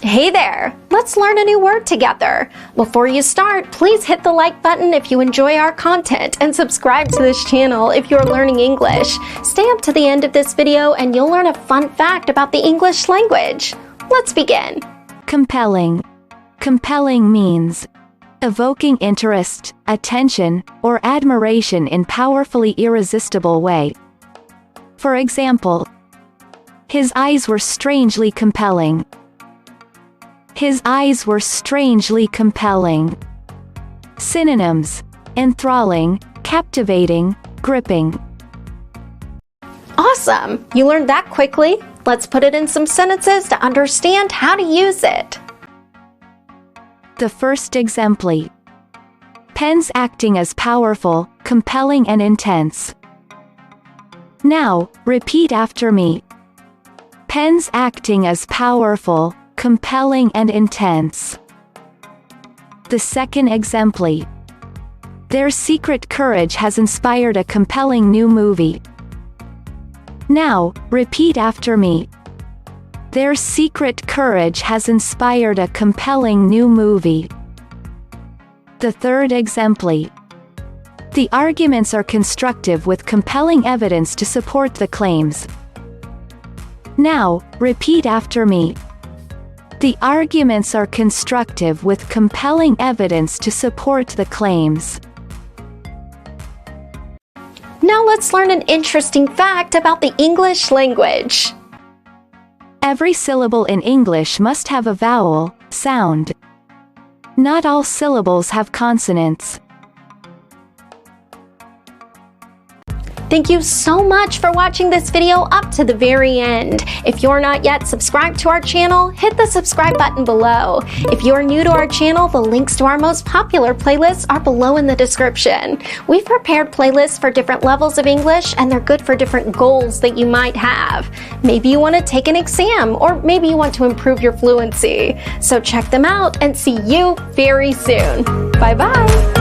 Hey there! Let's learn a new word together. Before you start, please hit the like button if you enjoy our content and subscribe to this channel if you're learning English. Stay up to the end of this video and you'll learn a fun fact about the English language. Let's begin. Compelling. Compelling means evoking interest, attention, or admiration in powerfully irresistible way. For example, his eyes were strangely compelling. His eyes were strangely compelling. Synonyms: enthralling, captivating, gripping. Awesome! You learned that quickly. Let's put it in some sentences to understand how to use it. The first exemplar. Pens acting as powerful, compelling and intense. Now, repeat after me. Pens acting as powerful, compelling and intense. The second exemplar. Their secret courage has inspired a compelling new movie. Now, repeat after me. Their secret courage has inspired a compelling new movie. The third exemplar. The arguments are constructive with compelling evidence to support the claims. Now, repeat after me. The arguments are constructive with compelling evidence to support the claims. Now let's learn an interesting fact about the English language. Every syllable in English must have a vowel, sound. Not all syllables have consonants. Thank you so much for watching this video up to the very end. If you're not yet subscribed to our channel, hit the subscribe button below. If you're new to our channel, the links to our most popular playlists are below in the description. We've prepared playlists for different levels of English, and they're good for different goals that you might have. Maybe you want to take an exam, or maybe you want to improve your fluency. So check them out and see you very soon. Bye-bye.